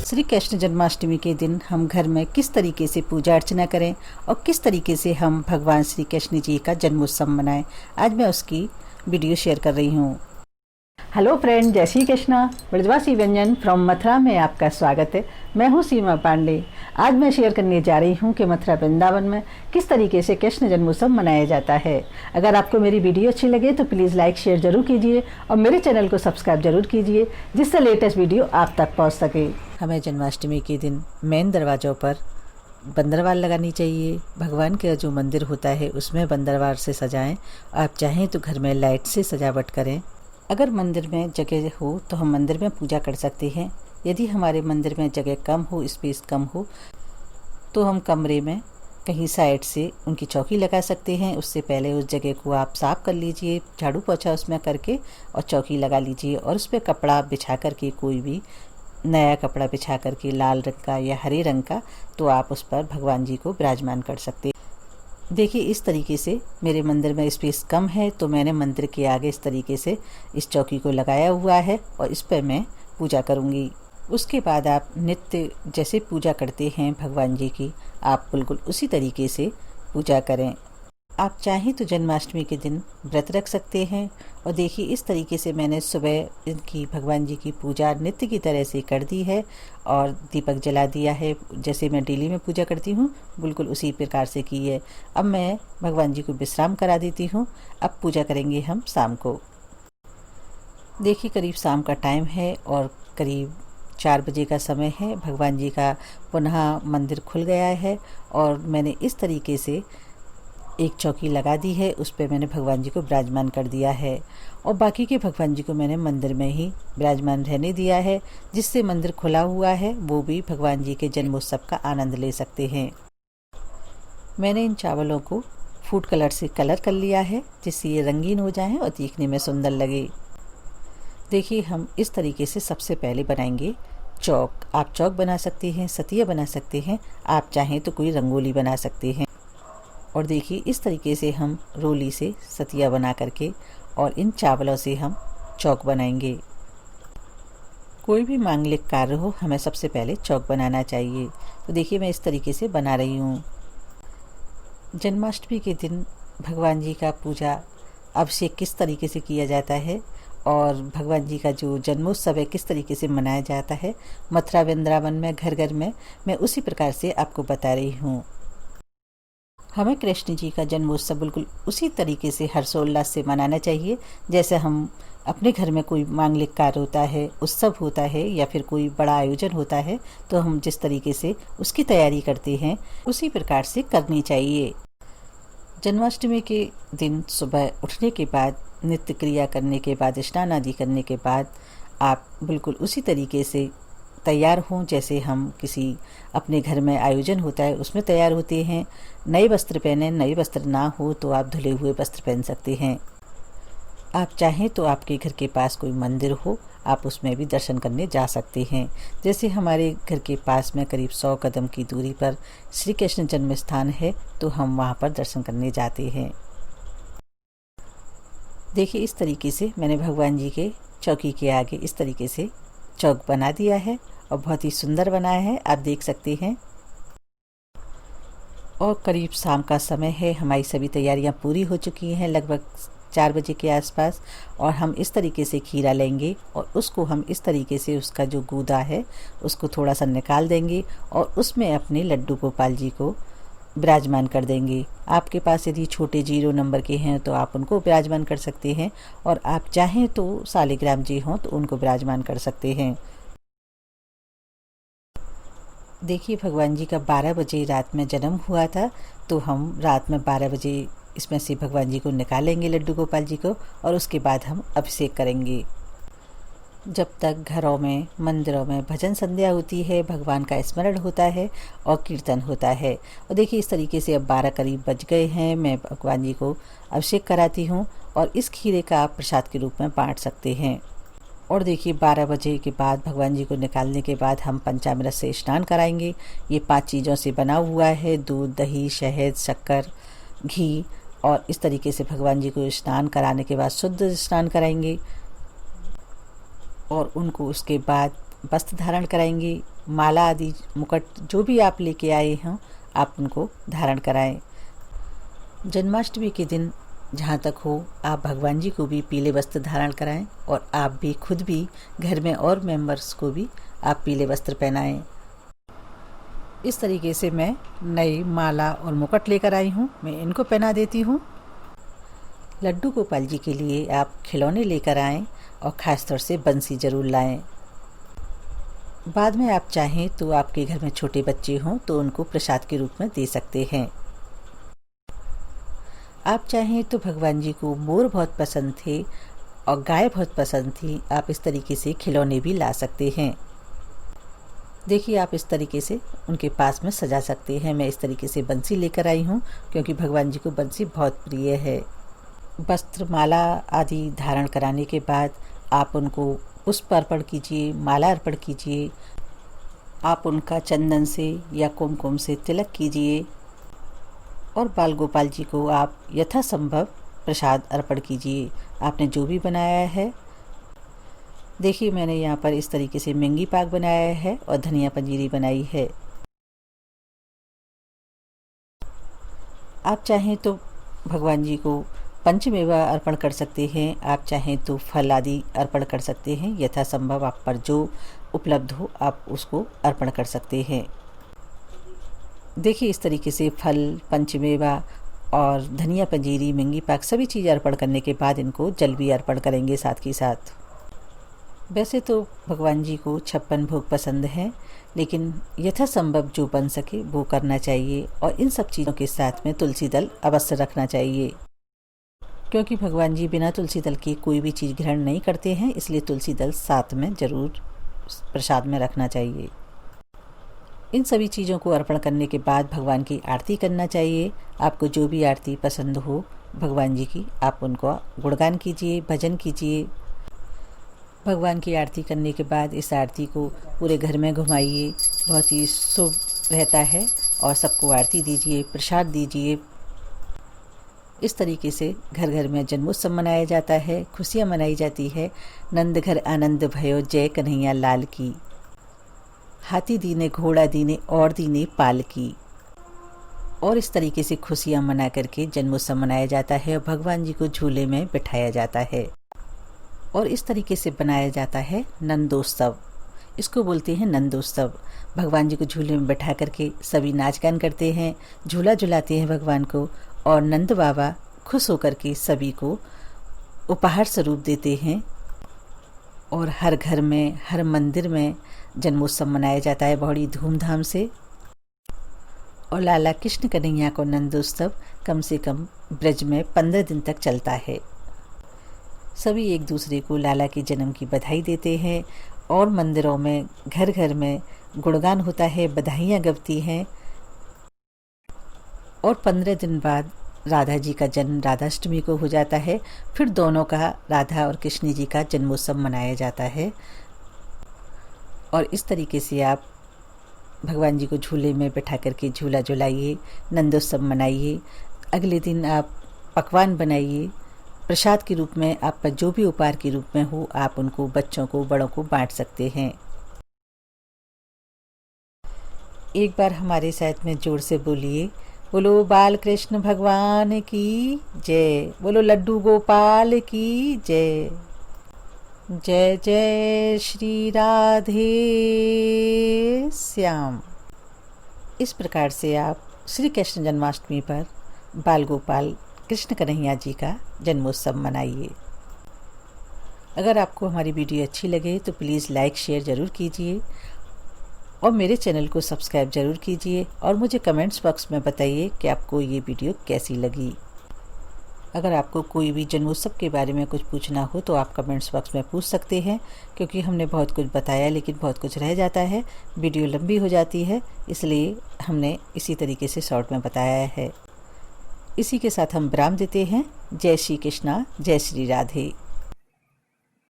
श्री कृष्ण जन्माष्टमी के दिन हम घर में किस तरीके से पूजा अर्चना करें और किस तरीके से हम भगवान श्री कृष्ण जी का जन्मोत्सव मनाएं, आज मैं उसकी वीडियो शेयर कर रही हूँ। हेलो फ्रेंड, जय श्री कृष्णा। ब्रजवासी व्यंजन फ्रॉम मथुरा में आपका स्वागत है। मैं हूँ सीमा पांडे। आज मैं शेयर करने जा रही हूँ कि मथुरा वृंदावन में किस तरीके से कृष्ण जन्मोत्सव मनाया जाता है। अगर आपको मेरी वीडियो अच्छी लगे तो प्लीज़ लाइक शेयर जरूर कीजिए और मेरे चैनल को सब्सक्राइब जरूर कीजिए, जिससे लेटेस्ट वीडियो आप तक पहुँच सके। हमें जन्माष्टमी के दिन मेन दरवाज़ों पर बंदरवाल लगानी चाहिए। भगवान का जो मंदिर होता है उसमें बंदरवाल से सजाएं। आप चाहें तो घर में लाइट से सजावट करें। अगर मंदिर में जगह हो तो हम मंदिर में पूजा कर सकते हैं। यदि हमारे मंदिर में जगह कम हो, स्पेस कम हो, तो हम कमरे में कहीं साइड से उनकी चौकी लगा सकते हैं। उससे पहले उस जगह को आप साफ़ कर लीजिए, झाड़ू पोछा उसमें करके और चौकी लगा लीजिए और उस पर कपड़ा बिछा करके, कोई भी नया कपड़ा बिछा करके, लाल रंग का या हरे रंग का, तो आप उस पर भगवान जी को विराजमान कर सकते हैं। देखिए, इस तरीके से मेरे मंदिर में स्पेस कम है तो मैंने मंदिर के आगे इस तरीके से इस चौकी को लगाया हुआ है और इस पर मैं पूजा करूँगी। उसके बाद आप नित्य जैसे पूजा करते हैं भगवान जी की, आप बिल्कुल उसी तरीके से पूजा करें। आप चाहें तो जन्माष्टमी के दिन व्रत रख सकते हैं। और देखिए, इस तरीके से मैंने सुबह इनकी भगवान जी की पूजा नित्य की तरह से कर दी है और दीपक जला दिया है। जैसे मैं डेली में पूजा करती हूँ बिल्कुल उसी प्रकार से की है। अब मैं भगवान जी को विश्राम करा देती हूँ। अब पूजा करेंगे हम शाम को। देखिए, करीब शाम का टाइम है और करीब 4 बजे का समय है। भगवान जी का पुनः मंदिर खुल गया है और मैंने इस तरीके से एक चौकी लगा दी है, उस पर मैंने भगवान जी को विराजमान कर दिया है और बाकी के भगवान जी को मैंने मंदिर में ही विराजमान रहने दिया है। जिससे मंदिर खुला हुआ है वो भी भगवान जी के जन्मोत्सव का आनंद ले सकते हैं। मैंने इन चावलों को फूड कलर से कलर कर लिया है, जिससे ये रंगीन हो जाएं और दिखने में सुंदर लगे। देखिए, हम इस तरीके से सबसे पहले बनाएंगे चौक। आप चौक बना सकते हैं, सतिया बना सकते हैं, आप चाहें तो कोई रंगोली बना सकते हैं। और देखिए, इस तरीके से हम रोली से सतिया बना करके और इन चावलों से हम चौक बनाएंगे। कोई भी मांगलिक कार्य हो, हमें सबसे पहले चौक बनाना चाहिए। तो देखिए, मैं इस तरीके से बना रही हूँ। जन्माष्टमी के दिन भगवान जी का पूजा अभिषेक किस तरीके से किया जाता है और भगवान जी का जो जन्मोत्सव है किस तरीके से मनाया जाता है मथुरा वृंदावन में, घर घर में, मैं उसी प्रकार से आपको बता रही हूँ। हमें कृष्ण जी का जन्मोत्सव बिल्कुल उसी तरीके से हर्षोल्लास से मनाना चाहिए जैसे हम अपने घर में कोई मांगलिक कार्य होता है, उत्सव होता है या फिर कोई बड़ा आयोजन होता है, तो हम जिस तरीके से उसकी तैयारी करते हैं उसी प्रकार से करनी चाहिए। जन्माष्टमी के दिन सुबह उठने के बाद, नित्य क्रिया करने के बाद, स्नान आदि करने के बाद आप बिल्कुल उसी तरीके से तैयार हों जैसे हम किसी अपने घर में आयोजन होता है उसमें तैयार होते हैं। नए वस्त्र पहने, नए वस्त्र ना हो तो आप धुले हुए वस्त्र पहन सकते हैं। आप चाहें तो आपके घर के पास कोई मंदिर हो, आप उसमें भी दर्शन करने जा सकते हैं। जैसे हमारे घर के पास में करीब 100 कदम की दूरी पर श्री कृष्ण जन्म स्थान है, तो हम वहाँ पर दर्शन करने जाते हैं। देखिए, इस तरीके से मैंने भगवान जी के चौकी के आगे इस तरीके से चौक बना दिया है और बहुत ही सुंदर बनाया है, आप देख सकते हैं। और करीब शाम का समय है, हमारी सभी तैयारियां पूरी हो चुकी हैं, लगभग 4 बजे के आसपास। और हम इस तरीके से खीरा लेंगे और उसको हम इस तरीके से, उसका जो गूदा है उसको थोड़ा सा निकाल देंगे और उसमें अपने लड्डू गोपाल जी को विराजमान कर देंगे। आपके पास यदि छोटे 0 नंबर के हैं तो आप उनको विराजमान कर सकते हैं और आप चाहें तो शालिग्राम जी हों तो उनको विराजमान कर सकते हैं। देखिए, भगवान जी का 12 बजे रात में जन्म हुआ था, तो हम रात में 12 बजे इसमें से भगवान जी को निकालेंगे, लड्डू गोपाल जी को, और उसके बाद हम अभिषेक करेंगे। जब तक घरों में, मंदिरों में भजन संध्या होती है, भगवान का स्मरण होता है और कीर्तन होता है। और देखिए, इस तरीके से अब 12 करीब बज गए हैं, मैं भगवान जी को अभिषेक कराती हूँ और इस खीरे का आप प्रसाद के रूप में बांट सकते हैं। और देखिए, 12 बजे के बाद भगवान जी को निकालने के बाद हम पंचामृत से स्नान कराएंगे। ये 5 चीज़ों से बना हुआ है, दूध, दही, शहद, शक्कर, घी। और इस तरीके से भगवान जी को स्नान कराने के बाद शुद्ध स्नान कराएंगे और उनको उसके बाद वस्त्र धारण कराएंगे, माला आदि मुकुट जो भी आप लेके आए हों आप उनको धारण कराएं। जन्माष्टमी के दिन जहाँ तक हो आप भगवान जी को भी पीले वस्त्र धारण कराएं और आप भी खुद भी घर में और मेंबर्स को भी आप पीले वस्त्र पहनाएं। इस तरीके से मैं नई माला और मुकुट लेकर आई हूँ, मैं इनको पहना देती हूँ। लड्डू गोपाल जी के लिए आप खिलौने लेकर आएं और ख़ास तौर से बंसी ज़रूर लाएं। बाद में आप चाहें तो आपके घर में छोटे बच्चे हों तो उनको प्रसाद के रूप में दे सकते हैं। आप चाहें तो भगवान जी को मोर बहुत पसंद थे और गाय बहुत पसंद थी, आप इस तरीके से खिलौने भी ला सकते हैं। देखिए आप इस तरीके से उनके पास में सजा सकते हैं। मैं इस तरीके से बंसी लेकर आई हूँ क्योंकि भगवान जी को बंसी बहुत प्रिय है। वस्त्र माला आदि धारण कराने के बाद आप उनको पुष्प अर्पण कीजिए, माला अर्पण कीजिए। आप उनका चंदन से या कुमकुम से तिलक कीजिए और बाल गोपाल जी को आप यथासंभव प्रसाद अर्पण कीजिए। आपने जो भी बनाया है, देखिए मैंने यहाँ पर इस तरीके से मेंगी पाक बनाया है और धनिया पंजीरी बनाई है। आप चाहें तो भगवान जी को पंचमेवा अर्पण कर सकते हैं, आप चाहें तो फल आदि अर्पण कर सकते हैं। यथासंभव आप पर जो उपलब्ध हो आप उसको अर्पण कर सकते हैं। देखिए इस तरीके से फल, पंचमेवा और धनिया पंजीरी, मेंगी पाक सभी चीज़ अर्पण करने के बाद इनको जल भी अर्पण करेंगे साथ के साथ। वैसे तो भगवान जी को 56 भोग पसंद हैं, लेकिन यथासंभव जो बन सके वो करना चाहिए और इन सब चीज़ों के साथ में तुलसी दल अवश्य रखना चाहिए, क्योंकि भगवान जी बिना तुलसी दल के कोई भी चीज़ ग्रहण नहीं करते हैं, इसलिए तुलसी दल साथ में ज़रूर प्रसाद में रखना चाहिए। इन सभी चीज़ों को अर्पण करने के बाद भगवान की आरती करना चाहिए। आपको जो भी आरती पसंद हो भगवान जी की, आप उनको गुणगान कीजिए, भजन कीजिए। भगवान की आरती करने के बाद इस आरती को पूरे घर में घुमाइए, बहुत ही शुभ रहता है। और सबको आरती दीजिए, प्रसाद दीजिए। इस तरीके से घर घर में जन्मोत्सव मनाया जाता है, खुशियाँ मनाई जाती है। नंद घर आनंद भयो, जय कन्हैया लाल की। हाथी दीने घोड़ा दीने और दीने पाल की। और इस तरीके से खुशियाँ मना करके जन्मोत्सव मनाया जाता है और भगवान जी को झूले में बिठाया जाता है। और इस तरीके से बनाया जाता है नंदोत्सव, इसको बोलते हैं नंदोत्सव। भगवान जी को झूले में बैठा करके सभी नाच गान करते हैं, झूला झुलाते हैं भगवान को, और नंद बाबा खुश होकर के सभी को उपहार स्वरूप देते हैं। और हर घर में, हर मंदिर में जन्मोत्सव मनाया जाता है बड़ी धूमधाम से। और लाला कृष्ण कन्हैया को नंदोत्सव कम से कम ब्रज में 15 दिन तक चलता है। सभी एक दूसरे को लाला के जन्म की बधाई देते हैं और मंदिरों में, घर घर में गुणगान होता है, बधाइयाँ गवती हैं। और 15 दिन बाद राधा जी का जन्म राधाष्टमी को हो जाता है। फिर दोनों का, राधा और कृष्ण जी का जन्मोत्सव मनाया जाता है। और इस तरीके से आप भगवान जी को झूले में बैठा करके झूला झुलाइए, नंदोत्सव मनाइए। अगले दिन आप पकवान बनाइए, प्रसाद के रूप में आपका जो भी उपहार के रूप में हो आप उनको, बच्चों को, बड़ों को बांट सकते हैं। एक बार हमारे साथ में जोर से बोलिए, बोलो बाल कृष्ण भगवान की जय, बोलो लड्डू गोपाल की जय। जय जय श्री राधे श्याम। इस प्रकार से आप श्री कृष्ण जन्माष्टमी पर बाल गोपाल कृष्ण कन्हैया जी का जन्मोत्सव मनाइए। अगर आपको हमारी वीडियो अच्छी लगे तो प्लीज़ लाइक शेयर ज़रूर कीजिए और मेरे चैनल को सब्सक्राइब ज़रूर कीजिए और मुझे कमेंट्स बॉक्स में बताइए कि आपको ये वीडियो कैसी लगी। अगर आपको कोई भी जन्मोत्सव के बारे में कुछ पूछना हो तो आप कमेंट्स बॉक्स में पूछ सकते हैं, क्योंकि हमने बहुत कुछ बताया लेकिन बहुत कुछ रह जाता है, वीडियो लंबी हो जाती है, इसलिए हमने इसी तरीके से शॉर्ट में बताया है। इसी के साथ हम विराम देते हैं। जय श्री कृष्णा, जय श्री राधे।